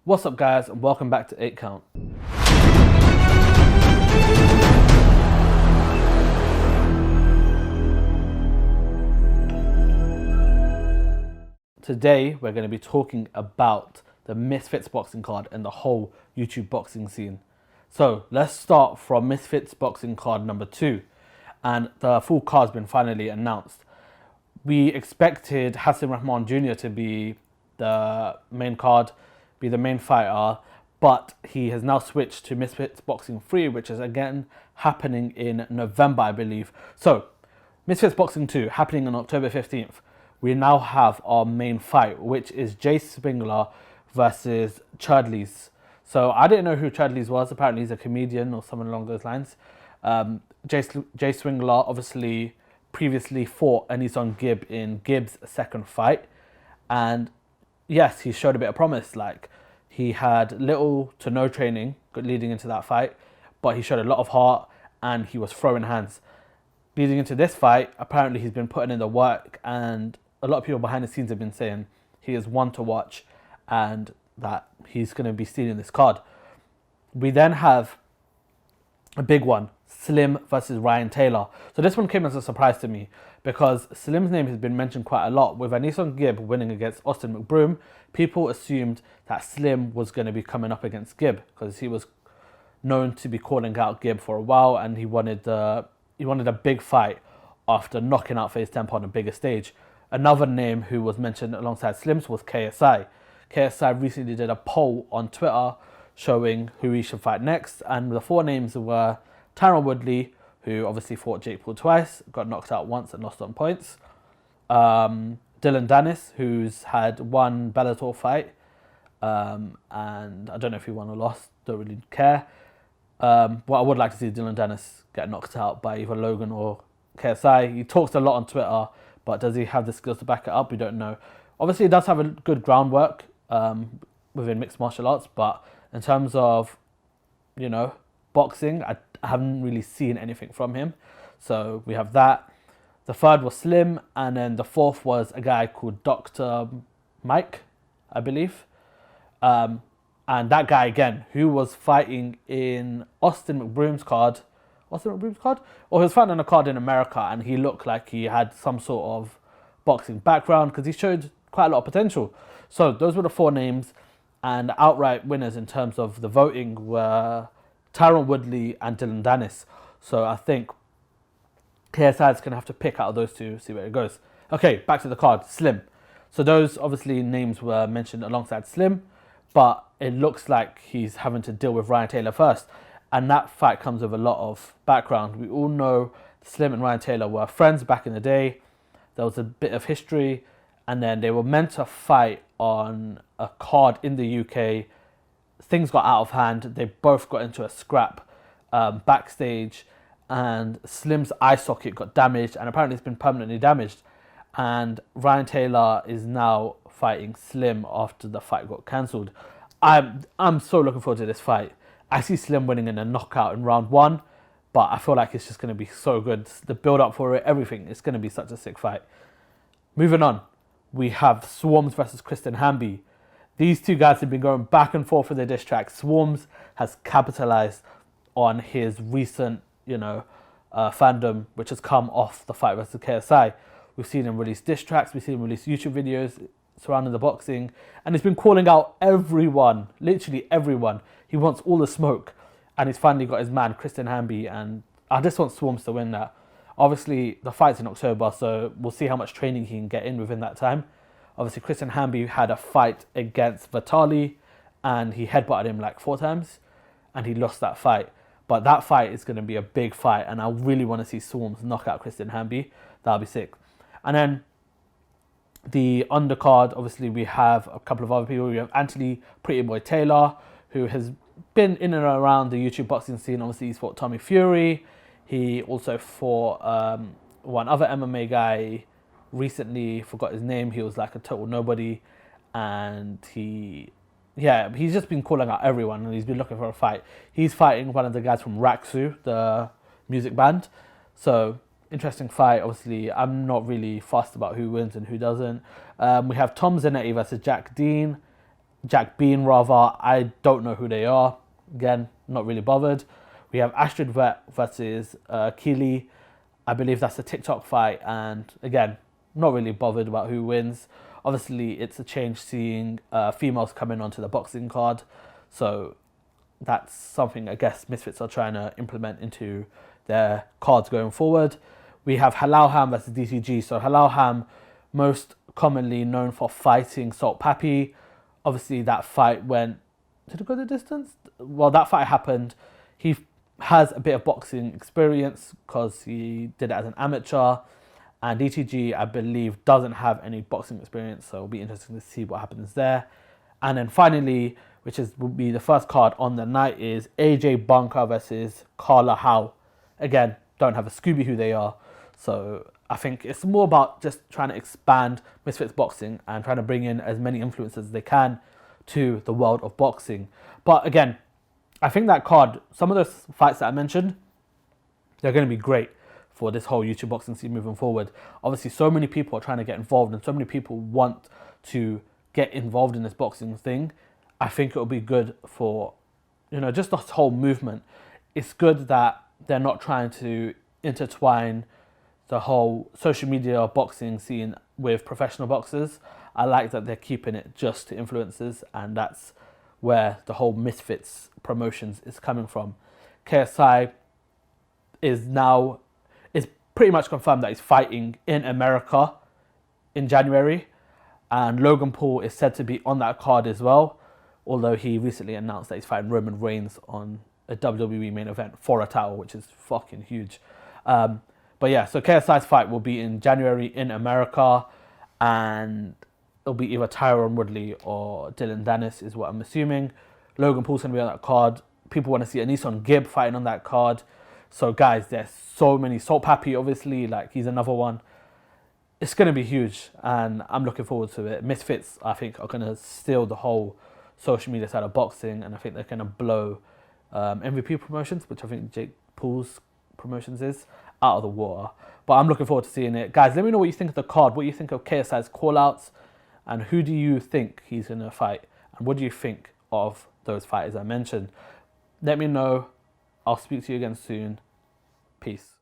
What's up guys, and welcome back to 8 Count. Today we're going to be talking about the Misfits boxing card and the whole YouTube boxing scene. So let's start from Misfits boxing card number 2, and the full card's been finally announced. We expected Hassan Rahman Jr. to be the main card, be the main fighter, but he has now switched to Misfits Boxing 3, which is again happening in November, I believe. So, Misfits Boxing 2 happening on October 15th. We now have our main fight, which is Jay Swingler versus Chudleys. So, I didn't know who Chudleys was. Apparently, he's a comedian or someone along those lines. Jay Swingler obviously previously fought Anison Gibb in Gibb's second fight. And yes, he showed a bit of promise. Like, he had little to no training leading into that fight, but he showed a lot of heart and he was throwing hands. Leading into this fight, apparently he's been putting in the work, and a lot of people behind the scenes have been saying he is one to watch and that he's going to be stealing this card. We then have a big one, Slim versus Ryan Taylor. So this one came as a surprise to me because Slim's name has been mentioned quite a lot. With Anison Gibb winning against Austin McBroom, people assumed that Slim was going to be coming up against Gibb because he was known to be calling out Gibb for a while, and he wanted a big fight after knocking out FaZe Tempo on a bigger stage. Another name who was mentioned alongside Slim's was KSI. KSI recently did a poll on Twitter showing who he should fight next, and the 4 names were Tyron Woodley, who obviously fought Jake Paul twice, got knocked out once and lost on points. Dylan Dennis, who's had one Bellator fight, and I don't know if he won or lost, don't really care. What I would like to see Dylan Dennis get knocked out by either Logan or KSI. He talks a lot on Twitter, but does he have the skills to back it up? We don't know. Obviously, he does have a good groundwork within mixed martial arts, but in terms of, boxing, I haven't really seen anything from him. So we have that. The third was Slim, and then the fourth was a guy called Dr. Mike, I believe. And that guy, again, who was fighting in Austin McBroom's card? Or he was fighting on a card in America, and he looked like he had some sort of boxing background because he showed quite a lot of potential. So those were the 4 names, and the outright winners in terms of the voting were Tyron Woodley and Dylan Dennis. So I think KSI is going to have to pick out of those two, see where it goes. Okay, back to the card, Slim. So those obviously names were mentioned alongside Slim, but it looks like he's having to deal with Ryan Taylor first. And that fight comes with a lot of background. We all know Slim and Ryan Taylor were friends back in the day. There was a bit of history, and then they were meant to fight on a card in the UK. Things got out of hand. They both got into a scrap backstage, and Slim's eye socket got damaged, and apparently it's been permanently damaged. And Ryan Taylor is now fighting Slim after the fight got cancelled. I'm so looking forward to this fight. I see Slim winning in a knockout in round 1, but I feel like it's just going to be so good. The build up for it, everything. It's going to be such a sick fight. Moving on, we have Swarms versus Kristen Hamby. These two guys have been going back and forth with their diss track. Swarms has capitalized on his recent, fandom, which has come off the fight versus KSI. We've seen him release diss tracks. We've seen him release YouTube videos surrounding the boxing, and he's been calling out everyone, literally everyone. He wants all the smoke, and he's finally got his man, Kristen Hamby, and I just want Swarms to win that. Obviously, the fight's in October, so we'll see how much training he can get in within that time. Obviously, Kristen Hamby had a fight against Vitali, and he headbutted him like 4 times, and he lost that fight. But that fight is going to be a big fight, and I really want to see Swarms knock out Kristen Hamby. That'll be sick. And then the undercard, obviously, we have a couple of other people. We have Anthony Pretty Boy Taylor, who has been in and around the YouTube boxing scene. Obviously, he's fought Tommy Fury. He also fought one other MMA guy recently, forgot his name. He was like a total nobody, and he's just been calling out everyone, and he's been looking for a fight. He's fighting one of the guys from Raksu, the music band. So interesting fight. Obviously, I'm not really fussed about who wins and who doesn't. We have Tom Zanetti versus Jack Dean. Jack Bean, rather. I don't know who they are. Again, not really bothered. We have Astrid Vet versus Keely. I believe that's a TikTok fight, and again, not really bothered about who wins. Obviously, it's a change seeing females coming onto the boxing card, so that's something I guess Misfits are trying to implement into their cards going forward. We have Halal Ham versus DCG. So Halal Ham, most commonly known for fighting Salt Pappy. Obviously, that fight went... Did it go the distance? Well, that fight happened. He has a bit of boxing experience because he did it as an amateur. And DTG, I believe, doesn't have any boxing experience. So it'll be interesting to see what happens there. And then finally, will be the first card on the night, is AJ Bunker versus Carla Howe. Again, don't have a Scooby who they are. So I think it's more about just trying to expand Misfits boxing and trying to bring in as many influencers as they can to the world of boxing. But again, I think that card, some of those fights that I mentioned, they're going to be great for this whole YouTube boxing scene moving forward. Obviously, so many people are trying to get involved and so many people want to get involved in this boxing thing. I think it'll be good for, just the whole movement. It's good that they're not trying to intertwine the whole social media boxing scene with professional boxers. I like that they're keeping it just to influencers, and that's where the whole Misfits promotions is coming from. KSI is pretty much confirmed that he's fighting in America in January, and Logan Paul is said to be on that card as well, although he recently announced that he's fighting Roman Reigns on a WWE main event for a title, which is fucking huge. But yeah, so KSI's fight will be in January in America, and it'll be either Tyron Woodley or Dylan Dennis is what I'm assuming. Logan Paul's going to be on that card. People want to see Anison Gibb fighting on that card. So guys, there's so many. Salt Pappy, obviously, he's another one. It's going to be huge, and I'm looking forward to it. Misfits, I think, are going to steal the whole social media side of boxing, and I think they're going to blow MVP Promotions, which I think Jake Paul's promotions is, out of the water. But I'm looking forward to seeing it. Guys, let me know what you think of the card, what you think of KSI's call-outs, and who do you think he's going to fight, and what do you think of those fighters I mentioned? Let me know. I'll speak to you again soon. Peace.